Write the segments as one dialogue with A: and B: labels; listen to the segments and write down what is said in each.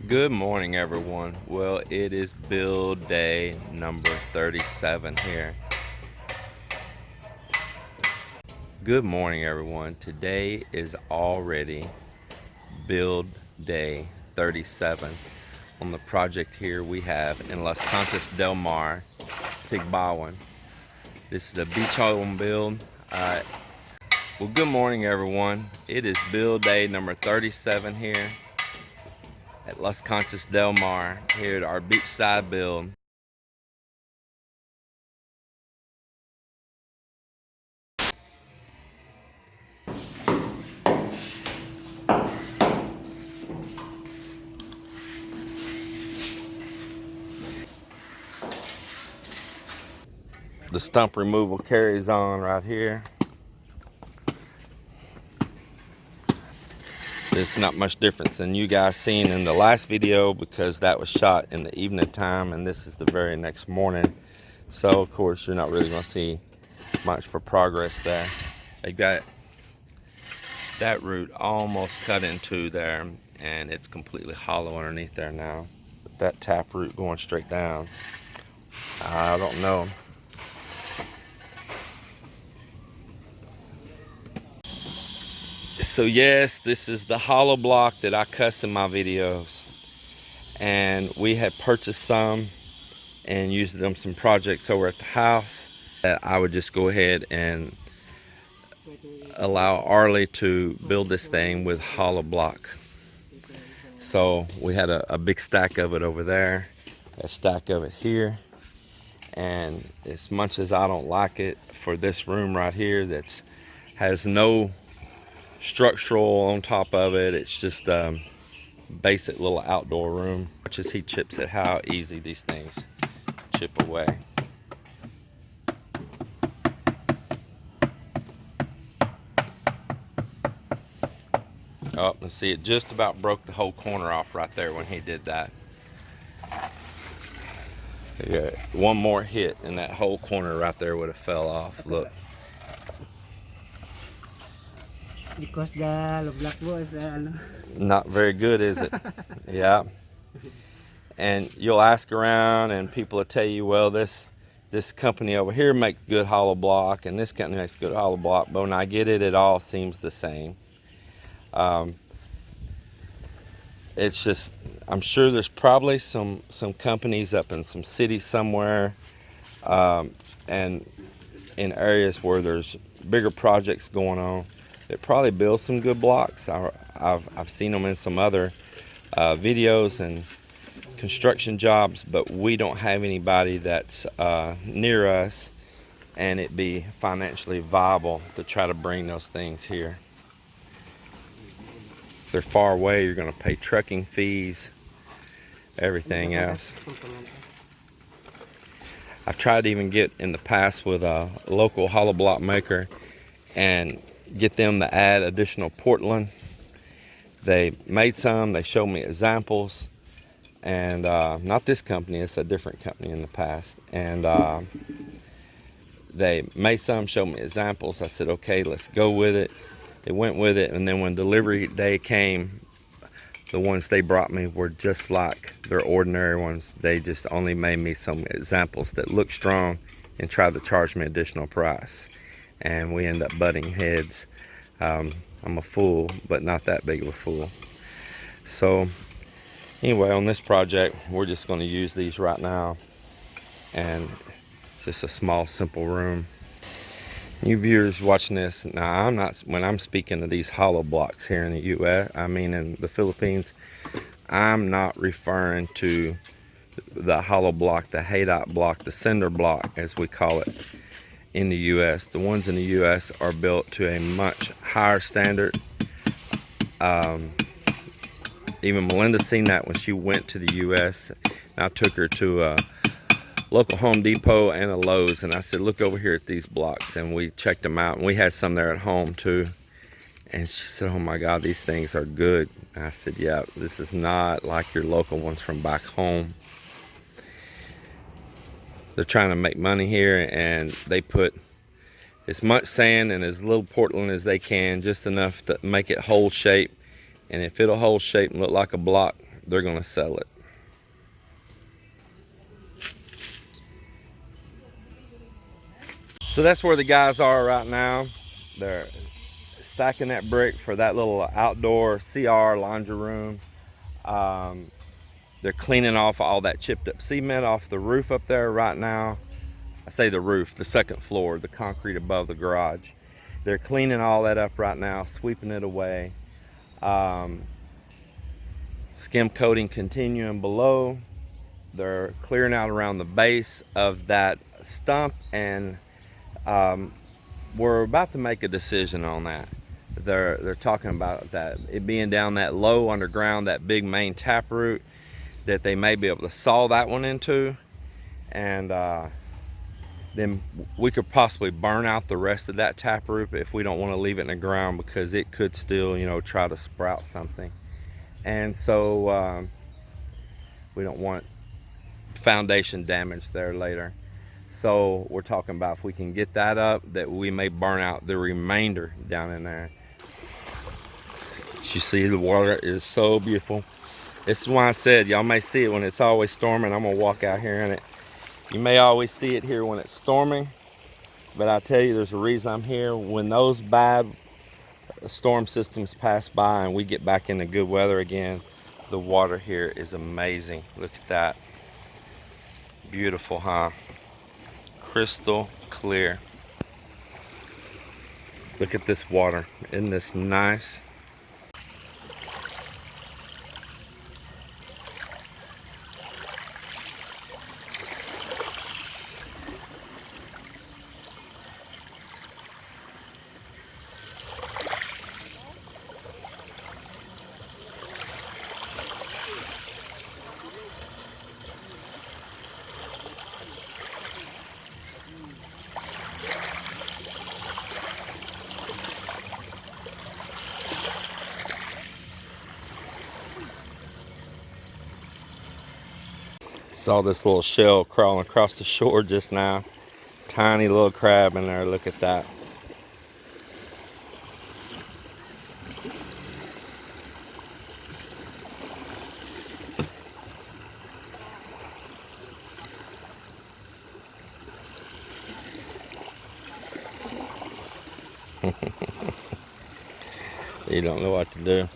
A: Good morning, everyone. Well, it is build day number 37 here. Good morning, everyone. Today is already build day 37 on the project here we have in Las Conchas del Mar, Tigbawan. This is a beach home build. Well, good morning, everyone. It is build day number 37 here at Las Conchas del Mar, here at our beachside build. The stump removal carries on right here. There's not much difference than you guys seen in the last video because that was shot in the evening time and this is the very next morning. So of course you're not really going to see much for progress there. They got that root almost cut into there and it's completely hollow underneath there now. But that tap root going straight down, I don't know. So yes, this is the hollow block that I cuss in my videos, and we had purchased some and used them some projects over at the house that I would just go ahead and allow Arlie to build this thing with hollow block. So we had a big stack of it over there, a stack of it here, and as much as I don't like it for this room right here that's has no structural on top of it, it's just basic little outdoor room. Watch as he chips it, how easy these things chip away. Oh, let's see, it just about broke the whole corner off right there when he did that. Yeah, one more hit and that whole corner right there would have fell off. Look.
B: Because the black was
A: Not very good, is it? Yeah. And you'll ask around and people will tell you, well, this company over here makes good hollow block and this company makes good hollow block, but when I get it, it all seems the same. It's just, I'm sure there's probably some companies up in some cities somewhere and in areas where there's bigger projects going on that probably build some good blocks. I've seen them in some other videos and construction jobs, but we don't have anybody that's near us and it be financially viable to try to bring those things here. If they're far away, you're going to pay trucking fees, everything else. I've tried to even get in the past with a local hollow block maker and get them to add additional Portland. They made some, they showed me examples, and not this company, it's a different company in the past, and they made some, showed me examples. I said, okay, let's go with it. They went with it, and then when delivery day came, the ones they brought me were just like their ordinary ones. They just only made me some examples that looked strong and tried to charge me additional price. And we end up butting heads. I'm a fool, but not that big of a fool. So anyway, on this project, we're just going to use these right now. And just a small, simple room. You viewers watching this, now I'm not, when I'm speaking of these hollow blocks here in the US, I mean in the Philippines, I'm not referring to the hollow block, the haydock block, the cinder block as we call it in the US. The ones in the US are built to a much higher standard. Even Melinda seen that when she went to the US. I took her to a local Home Depot and a Lowe's, and I said, look over here at these blocks, and we checked them out, and we had some there at home too. And she said, oh my God, these things are good. And I said, yeah, this is not like your local ones from back home. They're trying to make money here, and they put as much sand and as little Portland as they can, just enough to make it hold shape. And if it'll hold shape and look like a block, they're going to sell it. So that's where the guys are right now. They're stacking that brick for that little outdoor CR laundry room. They're cleaning off all that chipped up cement off the roof up there right now. I say the roof, the second floor, the concrete above the garage. They're cleaning all that up right now, sweeping it away. Skim coating continuing below. They're clearing out around the base of that stump, and we're about to make a decision on that. They're talking about that it being down that low underground, that big main tap root, that they may be able to saw that one into, and then we could possibly burn out the rest of that tap root if we don't want to leave it in the ground, because it could still, you know, try to sprout something. And so we don't want foundation damage there later. So we're talking about if we can get that up, that we may burn out the remainder down in there. As you see, the water is so beautiful. This is why I said y'all may see it when it's always storming. I'm gonna walk out here in it. You may always see it here when it's storming, but I tell you, there's a reason I'm here. When those bad storm systems pass by and we get back into good weather again, the water here is amazing. Look at that. Beautiful, huh? Crystal clear. Look at this water. Isn't this nice? Saw this little shell crawling across the shore just now. Tiny little crab in there. Look at that. You don't know what to do.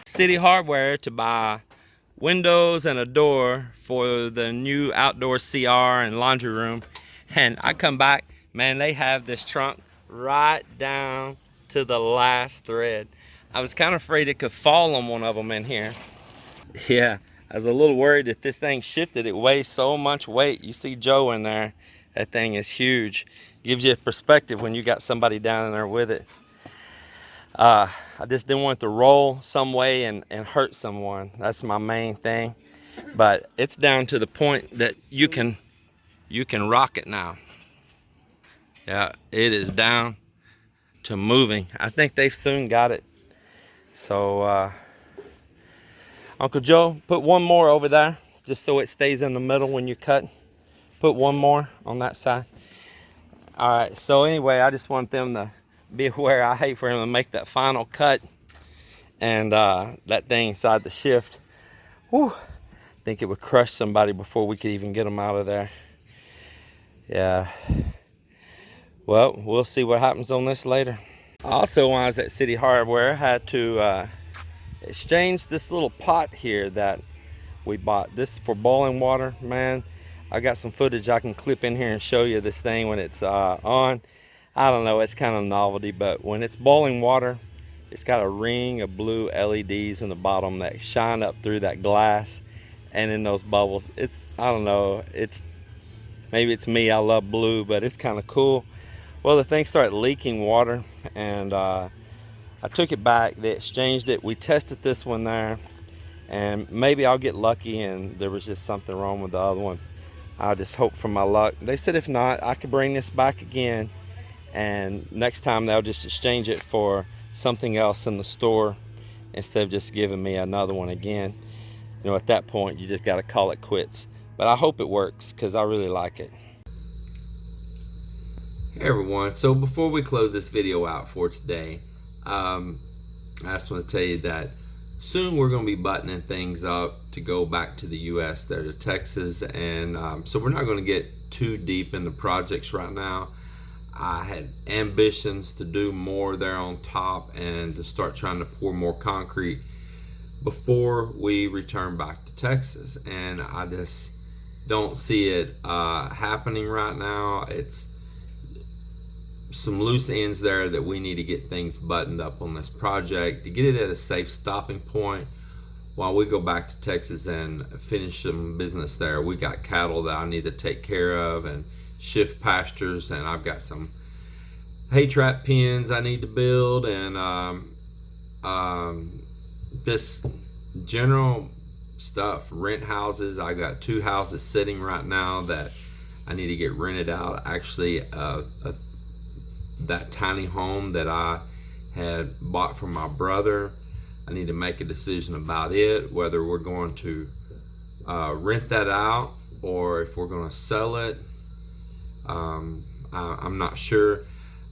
A: City Hardware to buy windows and a door for the new outdoor CR and laundry room, and I come back, man, they have this trunk right down to the last thread. I was kind of afraid it could fall on one of them in here. Yeah, I was a little worried that this thing shifted. It weighs so much weight. You see Joe in there. That thing is huge. Gives you a perspective when you got somebody down in there with it. I just didn't want it to roll some way and hurt someone. That's my main thing. But it's down to the point that you can rock it now. Yeah, it is down to moving. I think they've soon got it. So Uncle Joe, put one more over there just so it stays in the middle when you cut. Put one more on that side. All right, so anyway, I just want them to be aware. I hate for him to make that final cut and that thing inside the shift. Whew, I think it would crush somebody before we could even get them out of there. Yeah. Well, we'll see what happens on this later. Also, when I was at City Hardware, I had to exchange this little pot here that we bought. This is for boiling water, man. I got some footage I can clip in here and show you this thing when it's on. I don't know, it's kind of novelty, but when it's boiling water, it's got a ring of blue LEDs in the bottom that shine up through that glass and in those bubbles. It's, I don't know, it's, maybe it's me, I love blue, but it's kind of cool. Well, the thing started leaking water, and I took it back. They exchanged it. We tested this one there, and maybe I'll get lucky and there was just something wrong with the other one. I just hope for my luck. They said if not, I could bring this back again, and next time they'll just exchange it for something else in the store instead of just giving me another one again. You know, at that point you just got to call it quits. But I hope it works because I really like it. Hey everyone, so before we close this video out for today, I just want to tell you that soon we're going to be buttoning things up to go back to the US there to Texas, and so we're not going to get too deep into projects right now. I had ambitions to do more there on top and to start trying to pour more concrete before we return back to Texas, and I just don't see it happening right now. It's some loose ends there that we need to get things buttoned up on this project to get it at a safe stopping point while we go back to Texas and finish some business there. We got cattle that I need to take care of and shift pastures, and I've got some hay trap pens I need to build, and this general stuff, rent houses. I got 2 houses sitting right now that I need to get rented out. Actually, that tiny home that I had bought from my brother, I need to make a decision about it, whether we're going to rent that out or if we're going to sell it. I'm not sure.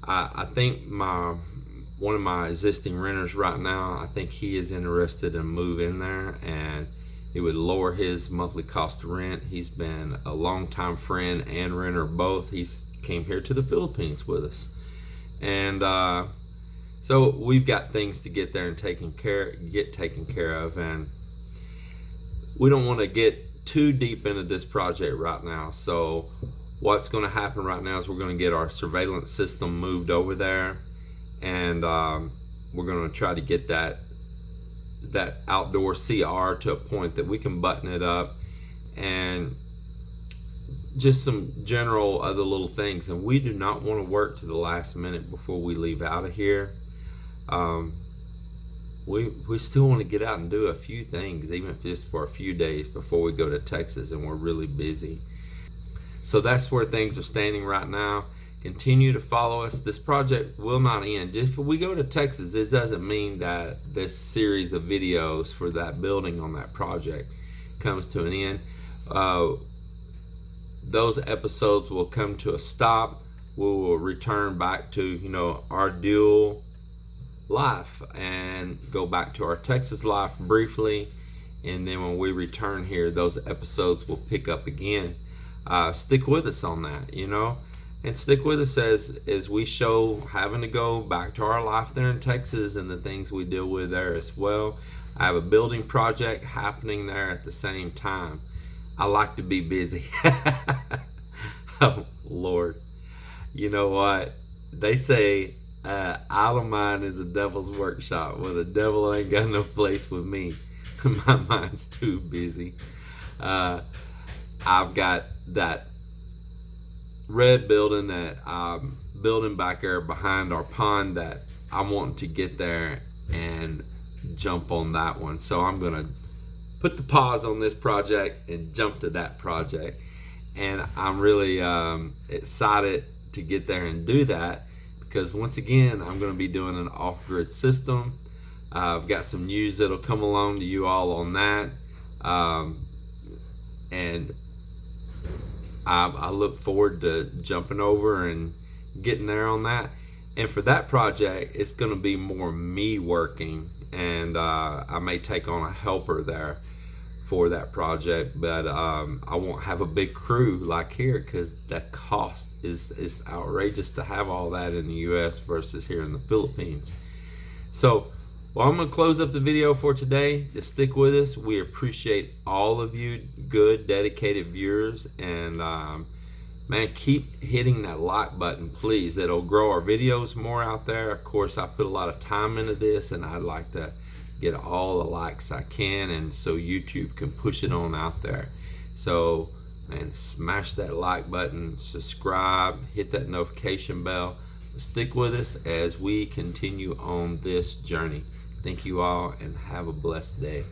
A: I think one of my existing renters right now, I think he is interested in moving there, and it would lower his monthly cost of rent. He's been a longtime friend and renter both. He's came here to the Philippines with us, and so we've got things to get there and get taken care of, and we don't want to get too deep into this project right now. So what's going to happen right now is we're going to get our surveillance system moved over there, and we're going to try to get that outdoor CR to a point that we can button it up, and just some general other little things. And we do not want to work to the last minute before we leave out of here. We still want to get out and do a few things, even if just for a few days before we go to Texas and we're really busy. So that's where things are standing right now. Continue to follow us. This project will not end. If we go to Texas, this doesn't mean that this series of videos for that building on that project comes to an end. Those episodes will come to a stop. We will return back to our dual life and go back to our Texas life briefly, and then when we return here, those episodes will pick up again. Stick with us on that, and stick with us as we show having to go back to our life there in Texas and the things we deal with there as well. I have a building project happening there at the same time. I like to be busy. Oh Lord, you know what they say, idle mind is a devil's workshop. Well, the devil ain't got no place with me. My mind's too busy. I've got that red building that I'm building back there behind our pond that I'm wanting to get there and jump on that one. So I'm gonna put the pause on this project and jump to that project, and I'm really excited to get there and do that, because once again I'm going to be doing an off-grid system. I've got some news that'll come along to you all on that, and I look forward to jumping over and getting there on that. And for that project, it's going to be more me working, and I may take on a helper there for that project, but I won't have a big crew like here, because the cost is outrageous to have all that in the US versus here in the Philippines. So I'm going to close up the video for today. Just stick with us. We appreciate all of you good, dedicated viewers, and man, keep hitting that like button, please. It'll grow our videos more out there. Of course, I put a lot of time into this, and I'd like to get all the likes I can, and so YouTube can push it on out there. So, man, smash that like button, subscribe, hit that notification bell. Stick with us as we continue on this journey. Thank you all, and have a blessed day.